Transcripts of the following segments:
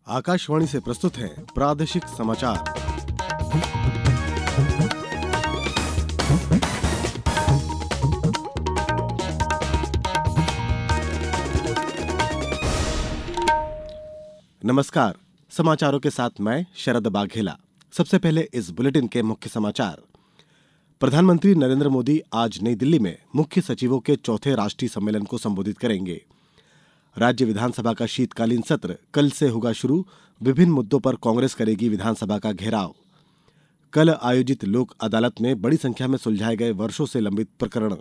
आकाशवाणी से प्रस्तुत है प्रादेशिक समाचार। नमस्कार, समाचारों के साथ मैं शरद बाघेला। सबसे पहले इस बुलेटिन के मुख्य समाचार। प्रधानमंत्री नरेंद्र मोदी आज नई दिल्ली में मुख्य सचिवों के चौथे राष्ट्रीय सम्मेलन को संबोधित करेंगे। राज्य विधानसभा का शीतकालीन सत्र कल से होगा शुरू। विभिन्न मुद्दों पर कांग्रेस करेगी विधानसभा का घेराव। कल आयोजित लोक अदालत में बड़ी संख्या में सुलझाए गए वर्षों से लंबित प्रकरण।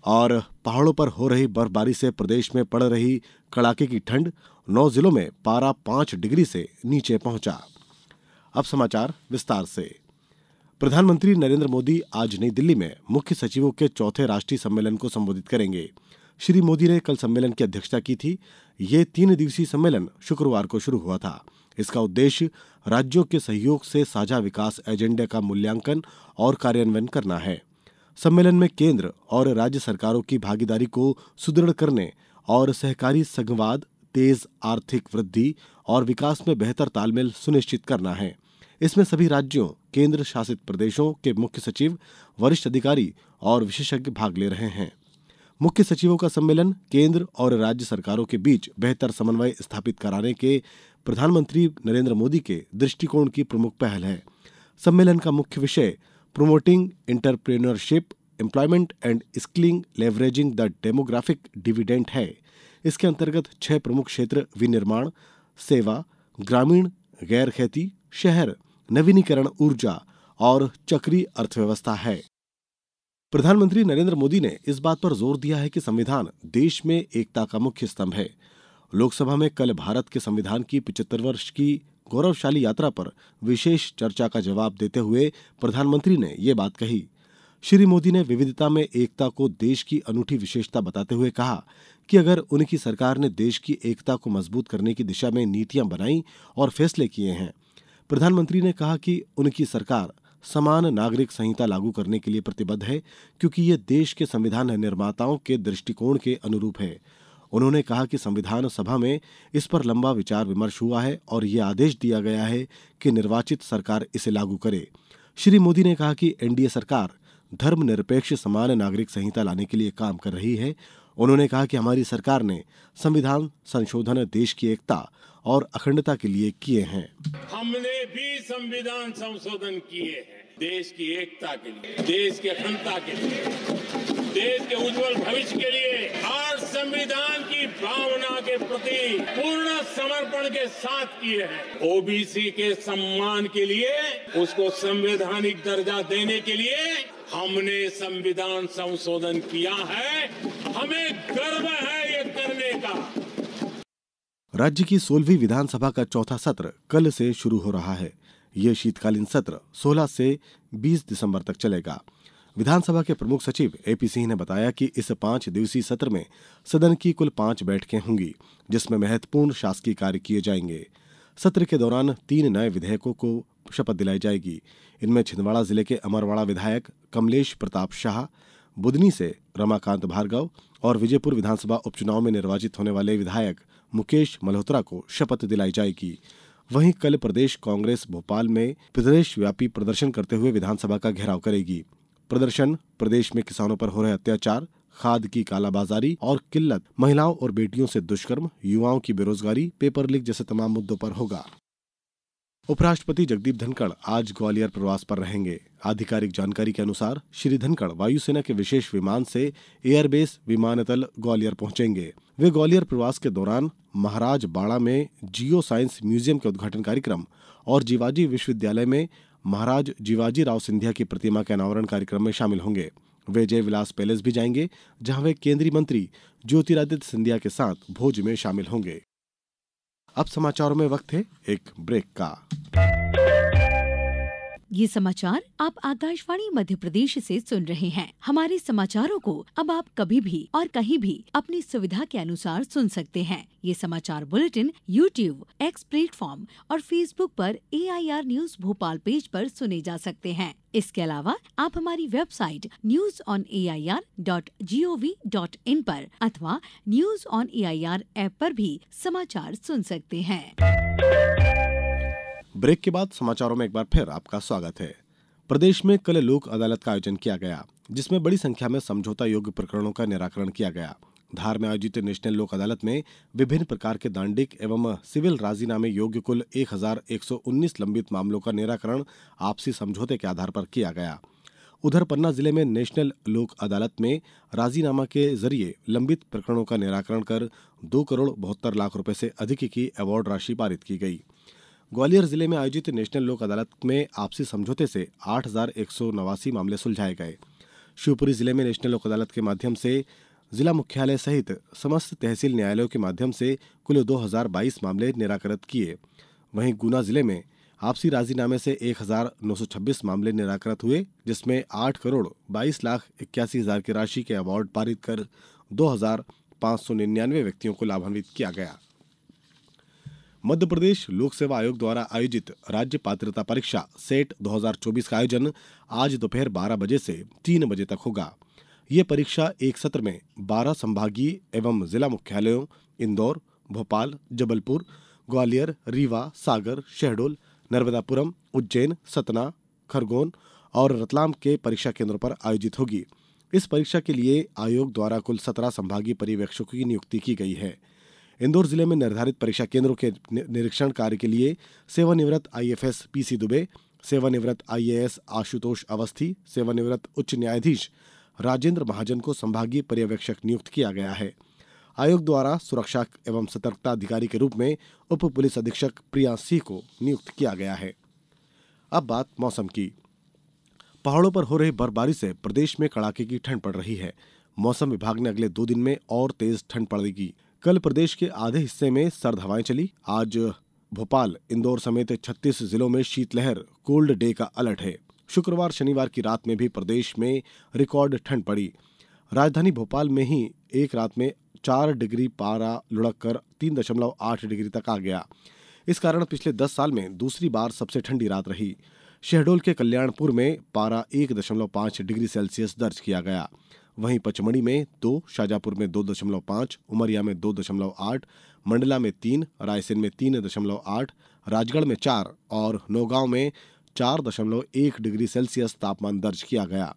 और पहाड़ों पर हो रही बर्फबारी से प्रदेश में पड़ रही कड़ाके की ठंड। 9 जिलों में पारा 5 डिग्री से नीचे पहुंचा। अब समाचार विस्तार से। प्रधानमंत्री नरेंद्र मोदी आज नई दिल्ली में मुख्य सचिवों के चौथे राष्ट्रीय सम्मेलन को संबोधित करेंगे। श्री मोदी ने कल सम्मेलन की अध्यक्षता की थी। ये 3 दिवसीय सम्मेलन शुक्रवार को शुरू हुआ था। इसका उद्देश्य राज्यों के सहयोग से साझा विकास एजेंडे का मूल्यांकन और कार्यान्वयन करना है। सम्मेलन में केंद्र और राज्य सरकारों की भागीदारी को सुदृढ़ करने और सहकारी संघवाद, तेज आर्थिक वृद्धि और विकास में बेहतर तालमेल सुनिश्चित करना है। इसमें सभी राज्यों, केंद्र शासित प्रदेशों के मुख्य सचिव, वरिष्ठ अधिकारी और विशेषज्ञ भाग ले रहे हैं। मुख्य सचिवों का सम्मेलन केंद्र और राज्य सरकारों के बीच बेहतर समन्वय स्थापित कराने के प्रधानमंत्री नरेंद्र मोदी के दृष्टिकोण की प्रमुख पहल है। सम्मेलन का मुख्य विषय promoting entrepreneurship, employment and skilling, leveraging the demographic dividend है। इसके अंतर्गत 6 प्रमुख क्षेत्र विनिर्माण, सेवा, ग्रामीण, गैर खेती, शहर, नवीनीकरण ऊर्जा और चक्रीय अर्थव्यवस्था है। प्रधानमंत्री नरेंद्र मोदी ने इस बात पर जोर दिया है कि संविधान देश में एकता का मुख्य स्तंभ है। लोकसभा में कल भारत के संविधान की 75 वर्ष की गौरवशाली यात्रा पर विशेष चर्चा का जवाब देते हुए प्रधानमंत्री ने ये बात कही। श्री मोदी ने विविधता में एकता को देश की अनूठी विशेषता बताते हुए कहा कि अगर उनकी सरकार ने देश की एकता को मजबूत करने की दिशा में नीतियां बनाई और फैसले किए हैं। प्रधानमंत्री ने कहा कि उनकी सरकार समान नागरिक संहिता लागू करने के लिए प्रतिबद्ध है, क्योंकि ये देश के संविधान निर्माताओं के दृष्टिकोण के अनुरूप है। उन्होंने कहा कि संविधान सभा में इस पर लंबा विचार विमर्श हुआ है और ये आदेश दिया गया है कि निर्वाचित सरकार इसे लागू करे। श्री मोदी ने कहा कि एनडीए सरकार धर्मनिरपेक्ष समान नागरिक संहिता लाने के लिए काम कर रही है। उन्होंने कहा कि हमारी सरकार ने संविधान संशोधन देश की एकता और अखंडता के लिए किए हैं। हमने भी संविधान संशोधन किए हैं देश की एकता के लिए, देश की अखंडता के लिए, देश के उज्जवल भविष्य के लिए और संविधान की भावना के प्रति पूर्ण समर्पण के साथ किए हैं। ओबीसी के सम्मान के लिए, उसको संवैधानिक दर्जा देने के लिए हमने संविधान संशोधन किया है। हमें गर्व है ये करने का। राज्य की 16वीं विधानसभा का चौथा सत्र कल से शुरू हो रहा है। ये शीतकालीन सत्र 16 से 20 दिसंबर तक चलेगा। विधानसभा के प्रमुख सचिव एपी सिंह ने बताया कि इस 5 दिवसीय सत्र में सदन की कुल 5 बैठकें होंगी, जिसमें महत्वपूर्ण शासकीय कार्य किए जाएंगे। सत्र के दौरान 3 नए विधेयकों को शपथ दिलाई जाएगी। इनमें छिंदवाड़ा जिले के अमरवाड़ा विधायक कमलेश प्रताप शाह, बुदनी से रमाकांत भार्गव और विजयपुर विधानसभा उपचुनाव में निर्वाचित होने वाले विधायक मुकेश मल्होत्रा को शपथ दिलाई जाएगी। वहीं कल प्रदेश कांग्रेस भोपाल में प्रदेश व्यापी प्रदर्शन करते हुए विधानसभा का घेराव करेगी। प्रदर्शन प्रदेश में किसानों पर हो रहे अत्याचार, खाद की कालाबाजारी और किल्लत, महिलाओं और बेटियों से दुष्कर्म, युवाओं की बेरोजगारी, पेपर लीक जैसे तमाम मुद्दों पर होगा। उपराष्ट्रपति जगदीप धनखड़ आज ग्वालियर प्रवास पर रहेंगे। आधिकारिक जानकारी के अनुसार श्री धनखड़ वायुसेना के विशेष विमान से एयरबेस विमानतल ग्वालियर पहुंचेंगे। वे ग्वालियर प्रवास के दौरान महाराज बाड़ा में जियो साइंस म्यूजियम के उद्घाटन कार्यक्रम और जीवाजी विश्वविद्यालय में महाराज जीवाजी राव सिंधिया की प्रतिमा के अनावरण कार्यक्रम में शामिल होंगे। वे जय विलास पैलेस भी जाएंगे, जहां वे केंद्रीय मंत्री ज्योतिरादित्य सिंधिया के साथ भोज में शामिल होंगे। अब समाचारों में वक्त है एक ब्रेक का। ये समाचार आप आकाशवाणी मध्य प्रदेश से सुन रहे हैं। हमारे समाचारों को अब आप कभी भी और कहीं भी अपनी सुविधा के अनुसार सुन सकते हैं। ये समाचार बुलेटिन YouTube, X प्लेटफॉर्म और Facebook पर AIR न्यूज भोपाल पेज पर सुने जा सकते हैं। इसके अलावा आप हमारी वेबसाइट newsonair.gov.in पर अथवा न्यूज ऑन AIR ऐप पर भी समाचार सुन सकते हैं। ब्रेक के बाद समाचारों में एक बार फिर आपका स्वागत है। प्रदेश में कल लोक अदालत का आयोजन किया गया, जिसमें बड़ी संख्या में समझौता योग्य प्रकरणों का निराकरण किया गया। धार में आयोजित नेशनल लोक अदालत में विभिन्न प्रकार के दांडिक एवं सिविल राजीनामे योग्य कुल 1119 लंबित मामलों का निराकरण आपसी समझौते के आधार पर किया गया। उधर पन्ना जिले में नेशनल लोक अदालत में राजीनामा के जरिए लंबित प्रकरणों का निराकरण कर 2 करोड़ 72 लाख रुपए से अधिक की अवार्ड राशि पारित की गई। ग्वालियर जिले में आयोजित नेशनल लोक अदालत में आपसी समझौते से 8,189 मामले सुलझाए गए। शिवपुरी जिले में नेशनल लोक अदालत के माध्यम से जिला मुख्यालय सहित समस्त तहसील न्यायालयों के माध्यम से कुल 2022 मामले निराकृत किए। वहीं गुना जिले में आपसी राजीनामे से 1,926 मामले निराकृत हुए, जिसमें 8 करोड़ 22 लाख 81 हजार की राशि के अवार्ड पारित कर 2,599 व्यक्तियों को लाभान्वित किया गया। मध्य प्रदेश लोक सेवा आयोग द्वारा आयोजित राज्य पात्रता परीक्षा सेट 2024 का आयोजन आज दोपहर 12 बजे से 3 बजे तक होगा। ये परीक्षा एक सत्र में 12 संभागीय एवं जिला मुख्यालयों इंदौर, भोपाल, जबलपुर, ग्वालियर, रीवा, सागर, शहडोल, नर्मदापुरम, उज्जैन, सतना, खरगोन और रतलाम के परीक्षा केंद्रों पर आयोजित होगी। इस परीक्षा के लिए आयोग द्वारा कुल 17 संभागीय पर्यवेक्षकों की नियुक्ति की गई है। इंदौर जिले में निर्धारित परीक्षा केंद्रों के निरीक्षण कार्य के लिए सेवानिवृत्त आईएफएस पीसी दुबे, सेवानिवृत्त आईएएस आशुतोष अवस्थी, सेवानिवृत्त उच्च न्यायाधीश राजेंद्र महाजन को संभागीय पर्यवेक्षक नियुक्त किया गया है। आयोग द्वारा सुरक्षा एवं सतर्कता अधिकारी के रूप में उप पुलिस अधीक्षक प्रिया सिंह को नियुक्त किया गया है। अब बात मौसम की। पहाड़ों पर हो रही बर्फबारी से प्रदेश में कड़ाके की ठंड पड़ रही है। मौसम विभाग ने अगले 2 दिन में और तेज ठंड पड़ेगी। कल प्रदेश के आधे हिस्से में सर्द हवाएं चली। आज भोपाल, इंदौर समेत 36 जिलों में शीतलहर कोल्ड डे का अलर्ट है। शुक्रवार शनिवार की रात में भी प्रदेश में रिकॉर्ड ठंड पड़ी। राजधानी भोपाल में ही एक रात में 4 डिग्री पारा लुढ़क कर 3.8 डिग्री तक आ गया। इस कारण पिछले 10 साल में दूसरी बार सबसे ठंडी रात रही। शहडोल के कल्याणपुर में पारा 1.5 डिग्री सेल्सियस दर्ज किया गया। वहीं पचमढ़ी में 2, शाजापुर में 2.5, उमरिया में 2.8, मंडला में 3, रायसेन में 3.8, राजगढ़ में 4 और नौगांव में 4.1 डिग्री सेल्सियस तापमान दर्ज किया गया।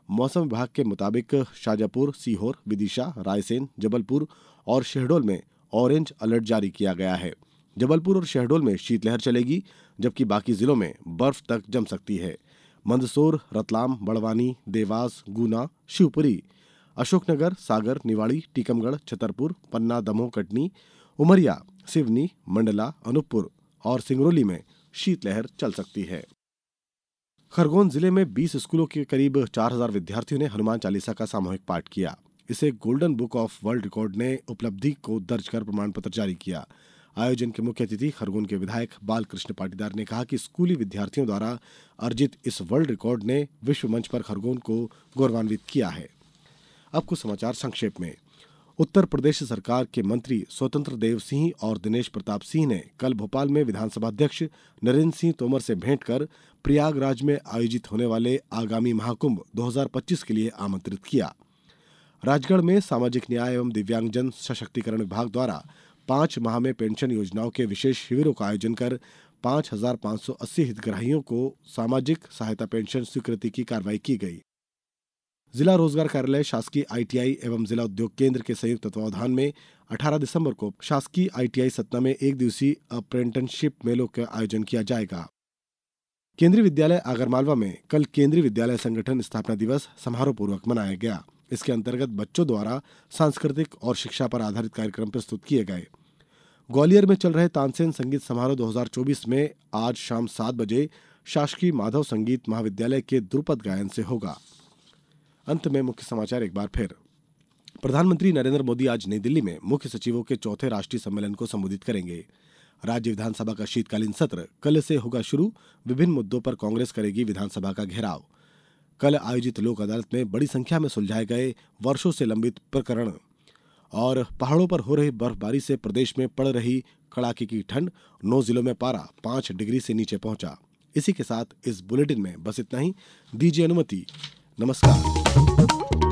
मौसम विभाग के मुताबिक शाजापुर, सीहोर, विदिशा, रायसेन, जबलपुर और शहडोल में ऑरेंज अलर्ट जारी किया गया है। जबलपुर और शहडोल में शीतलहर चलेगी, जबकि बाकी जिलों में बर्फ तक जम सकती है। मंदसौर, रतलाम, बड़वानी, देवास, गुना, शिवपुरी, अशोकनगर, सागर, निवाड़ी, टीकमगढ़, छतरपुर, पन्ना, दमोह, कटनी, उमरिया, सिवनी, मंडला, अनूपपुर और सिंगरौली में शीतलहर चल सकती है। खरगोन जिले में 20 स्कूलों के करीब 4,000 विद्यार्थियों ने हनुमान चालीसा का सामूहिक पाठ किया। इसे golden book of world record ने उपलब्धि को दर्ज कर प्रमाण पत्र जारी किया। आयोजन के मुख्य अतिथि खरगोन के विधायक बालकृष्ण पाटीदार ने कहा कि स्कूली विद्यार्थियों द्वारा अर्जित इस वर्ल्ड रिकॉर्ड ने विश्व मंच पर खरगोन को गौरवान्वित किया है। अब कुछ समाचार संक्षेप में। उत्तर प्रदेश सरकार के मंत्री स्वतंत्र देव सिंह और दिनेश प्रताप सिंह ने कल भोपाल में विधानसभा अध्यक्ष नरेंद्र सिंह तोमर से भेंट कर प्रयागराज में आयोजित होने वाले आगामी महाकुंभ 2025 के लिए आमंत्रित किया। राजगढ़ में सामाजिक न्याय एवं दिव्यांगजन सशक्तिकरण विभाग द्वारा 5 माह में पेंशन योजनाओं के विशेष शिविरों का आयोजन कर 5,580 हितग्राहियों को सामाजिक सहायता पेंशन स्वीकृति की कार्रवाई की गई। जिला रोजगार कार्यालय, शासकीय आईटीआई एवं जिला उद्योग केंद्र के संयुक्त तत्वावधान में 18 दिसंबर को शासकीय आईटीआई सतना में 1 दिवसीय अप्रेंटिसशिप मेलों का आयोजन किया जाएगा। केंद्रीय विद्यालय आगरमालवा में कल केंद्रीय विद्यालय संगठन स्थापना दिवस समारोह पूर्वक मनाया गया। इसके अंतर्गत बच्चों द्वारा सांस्कृतिक और शिक्षा पर आधारित कार्यक्रम प्रस्तुत किए गए। ग्वालियर में चल रहे तानसेन संगीत समारोह 2024 में आज शाम 7 बजे शासकीय माधव संगीत महाविद्यालय के ध्रुपद गायन से होगा। अंत में मुख्य समाचार एक बार फिर। प्रधानमंत्री नरेंद्र मोदी आज नई दिल्ली में मुख्य सचिवों के 4थे राष्ट्रीय सम्मेलन को संबोधित करेंगे। राज्य विधानसभा का शीतकालीन सत्र कल से होगा शुरू। विभिन्न मुद्दों पर कांग्रेस करेगी विधानसभा का घेराव। कल आयोजित लोक अदालत में बड़ी संख्या में सुलझाए गए वर्षों से लंबित प्रकरण। और पहाड़ों पर हो रही बर्फबारी से प्रदेश में पड़ रही कड़ाके की ठंड। 9 जिलों में पारा 5 डिग्री से नीचे पहुंचा। इसी के साथ इस बुलेटिन में बस इतना ही। दीजिए अनुमति। नमस्कार।